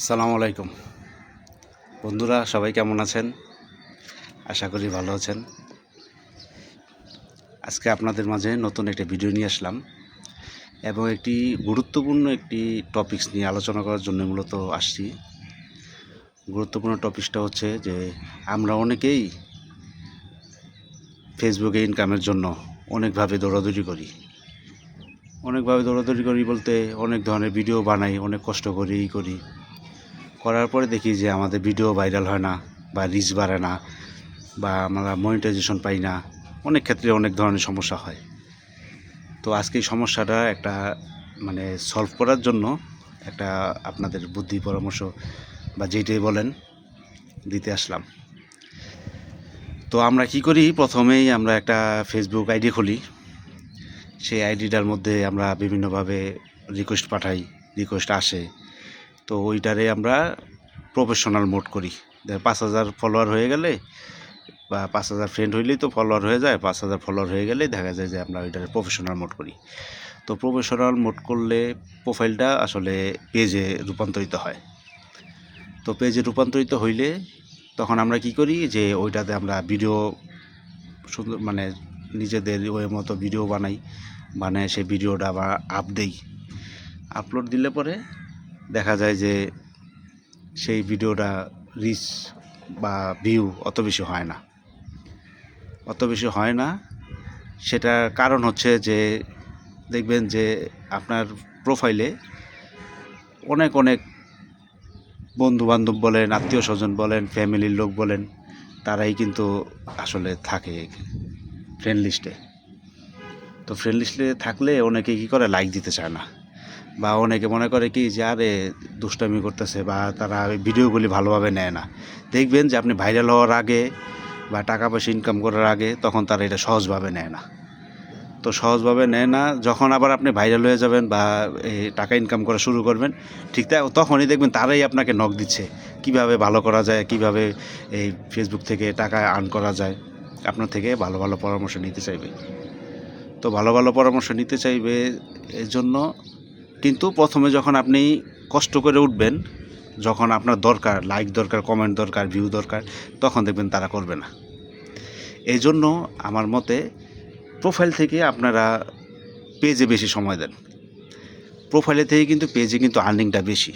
আসসালামু আলাইকুম বন্ধুরা, সবাই কেমন আছেন? আশা করি ভালো আছেন। আজকে আপনাদের মাঝে নতুন একটা ভিডিও নিয়ে আসলাম এবং একটি গুরুত্বপূর্ণ একটি টপিকস নিয়ে আলোচনা করার জন্য মূলত আসছি। গুরুত্বপূর্ণ টপিকসটা হচ্ছে যে আমরা অনেকেই ফেসবুকে ইনকামের জন্য অনেকভাবে দৌড়াদৌড়ি করি বলতে অনেক ধরনের ভিডিও বানাই, অনেক কষ্ট করেই করার পরে দেখি যে আমাদের ভিডিও ভাইরাল হয় না বা রিচ বাড়ে না বা আমরা মনিটাইজেশন পাই না। অনেক ক্ষেত্রে অনেক ধরনের সমস্যা হয়। তো আজকে এই সমস্যাটা একটা সলভ করার জন্য একটা আপনাদের বুদ্ধি পরামর্শ বা যেটাই বলেন দিতে আসলাম। তো আমরা কি করি, প্রথমেই আমরা একটা ফেসবুক আইডি খুলি। সেই আইডিটার মধ্যে আমরা বিভিন্নভাবে রিকোয়েস্ট পাঠাই, রিকোয়েস্ট আসে। তো ওইটারে আমরা প্রফেশনাল মোড করি। 5,000 ফলোয়ার হয়ে গেলে বা 5,000 ফ্রেন্ড হইলেই তো ফলোয়ার হয়ে যায়। 5,000 ফলোয়ার হয়ে গেলেই দেখা যায় যে আমরা ওইটারে প্রফেশনাল মোড করি। তো প্রফেশনাল মোড করলে প্রোফাইলটা আসলে পেজে রূপান্তরিত হয়। তো পেজে রূপান্তরিত হইলে তখন আমরা কি করি যে ওইটাতে আমরা ভিডিও সুন্দর নিজেদের ওই মতো ভিডিও বানায় সেই ভিডিওটা আবার আপলোড দিলে পরে দেখা যায় যে সেই ভিডিওটা রিচ বা ভিউ অত বেশি হয় না। সেটার কারণ হচ্ছে যে দেখবেন যে আপনার প্রোফাইলে অনেক বন্ধুবান্ধব বলেন, আত্মীয় স্বজন বলেন, ফ্যামিলির লোক বলেন, তারাই কিন্তু আসলে থাকে ফ্রেন্ড লিস্টে। তো ফ্রেন্ড লিস্টে থাকলে অনেকে কী করে, লাইক দিতে চায় না, বা অনেকে মনে করে কি যে আরে দুষ্টামি করতেছে, বা তারা ভিডিওগুলি ভালোভাবে নেয় না। দেখবেন যে আপনি ভাইরাল হওয়ার আগে বা টাকা পয়সা ইনকাম করার আগে তখন তারা এটা সহজভাবে নেয় না। তো সহজভাবে নেয় না, যখন আবার আপনি ভাইরাল হয়ে যাবেন বা টাকা ইনকাম করা শুরু করবেন, ঠিক তখনই দেখবেন তারাই আপনাকে নক দিচ্ছে কিভাবে ভালো করা যায়, কিভাবে এই ফেসবুক থেকে টাকা আর্ন করা যায়। আপনার থেকে ভালো ভালো পরামর্শ নিতে চাইবে। তো ভালো ভালো পরামর্শ নিতে চাইবে এর জন্য কিন্তু প্রথমে যখন আপনি কষ্ট করে উঠবেন, যখন আপনার দরকার, লাইক দরকার, কমেন্ট দরকার, ভিউ দরকার, তখন দেখবেন তারা করবে না। এই জন্য আমার মতে প্রোফাইল থেকে আপনারা পেজে বেশি সময় দেন। প্রোফাইলে থেকে কিন্তু পেজে কিন্তু আর্নিংটা বেশি,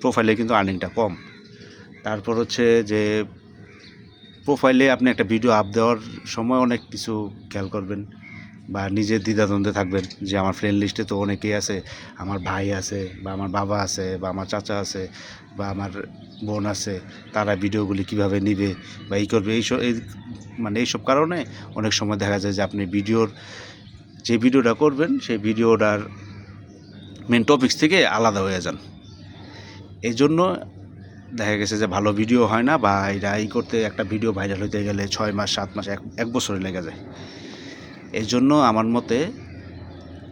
প্রোফাইলে কিন্তু আর্নিংটা কম। তারপর হচ্ছে যে প্রোফাইলে আপনি একটা ভিডিও আপ দেওয়ার সময় অনেক কিছু খেয়াল করবেন বা নিজের দ্বিধাদ্বন্দ্বে থাকবেন যে আমার ফ্রেন্ড লিস্টে তো অনেকেই আছে, আমার ভাই আছে বা আমার বাবা আছে বা আমার চাচা আছে বা আমার বোন আছে, তারা ভিডিওগুলি কিভাবে নিবে বা করবে, এইসব কারণে অনেক সময় দেখা যায় যে আপনি যে ভিডিওটা করবেন সেই ভিডিওটার মেন টপিকস থেকে আলাদা হয়ে যান। এই জন্য দেখা গেছে যে ভালো ভিডিও হয় না, বা করতে একটা ভিডিও ভাইরাল হতে গেলে 6 মাস, 7 মাস, এক বছরে লেগে যায়। এই জন্য আমার মতে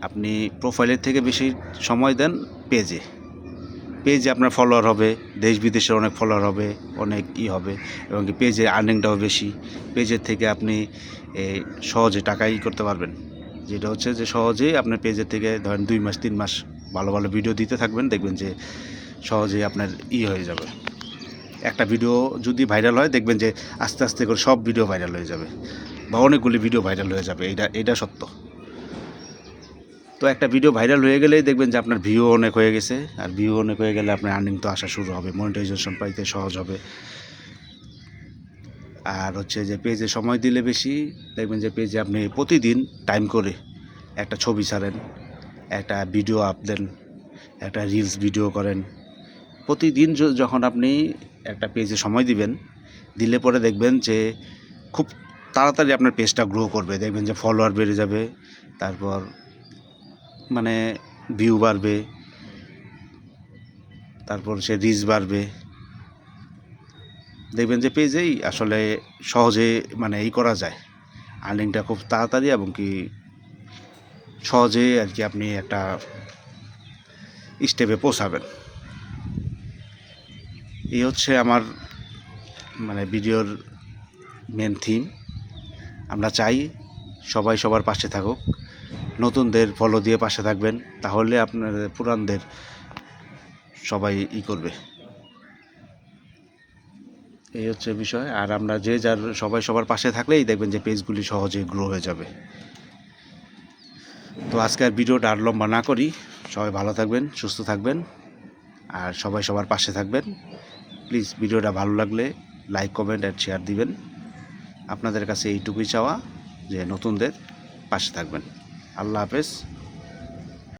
আপনি প্রোফাইলের থেকে বেশি সময় দেন পেজে আপনার ফলোয়ার হবে, দেশ বিদেশের অনেক ফলোয়ার হবে, অনেক হবে, এবং পেজে আর্নিংটাও বেশি। পেজের থেকে আপনি সহজে টাকা করতে পারবেন, যেটা হচ্ছে যে সহজেই আপনার পেজের থেকে ধরেন 2 মাস 3 মাস ভালো ভালো ভিডিও দিতে থাকবেন, দেখবেন যে সহজেই আপনার হয়ে যাবে। একটা ভিডিও যদি ভাইরাল হয়, দেখবেন যে আস্তে আস্তে করে সব ভিডিও ভাইরাল হয়ে যাবে বা অনেকগুলি ভিডিও ভাইরাল হয়ে যাবে। এটা সত্য। তো একটা ভিডিও ভাইরাল হয়ে গেলেই দেখবেন যে আপনার ভিউ অনেক হয়ে গেছে, আর ভিউ অনেক হয়ে গেলে আপনার আর্নিং তো আসা শুরু হবে, মনিটাইজেশন পাইতে সহজ হবে। আর হচ্ছে যে পেজে সময় দিলে বেশি, দেখবেন যে পেজে আপনি প্রতিদিন টাইম করে একটা ছবি ছাড়েন, একটা ভিডিও আপ দেন, একটা রিলস ভিডিও করেন। প্রতিদিন যখন আপনি একটা পেজে সময় দিলে পরে দেখবেন যে খুব তাড়াতাড়ি আপনার পেজটা গ্রো করবে। দেখবেন যে ফলোয়ার বেড়ে যাবে, তারপর ভিউ বাড়বে, তারপর সে রিচ বাড়বে। দেখবেন যে পেজেই আসলে সহজে করা যায়, আর্নিংটা খুব তাড়াতাড়ি এবং সহজে আপনি একটা স্টেপে পৌঁছাবেন। এই হচ্ছে আমার ভিডিওর মেন থিম। আমরা চাই সবাই সবার পাশে থাকুক, নতুনদের ফলো দিয়ে পাশে থাকবেন, তাহলে আপনাদের পুরানদের সবাই করবে। এই হচ্ছে বিষয়। আর আমরা যে যার সবাই সবার পাশে থাকলেই দেখবেন যে পেজগুলি সহজেই গ্রো হয়ে যাবে। তো আজকে আর ভিডিওটা আর লম্বা না করি, সবাই ভালো থাকবেন, সুস্থ থাকবেন, আর সবাই সবার পাশে থাকবেন। প্লিজ ভিডিওটা ভালো লাগলে লাইক, কমেন্ট অ্যান্ড শেয়ার দিবেন। আপনাদের কাছে এইটুকুই চাওয়া যে নতুনদের পাশে থাকবেন। আল্লাহ হাফেজ।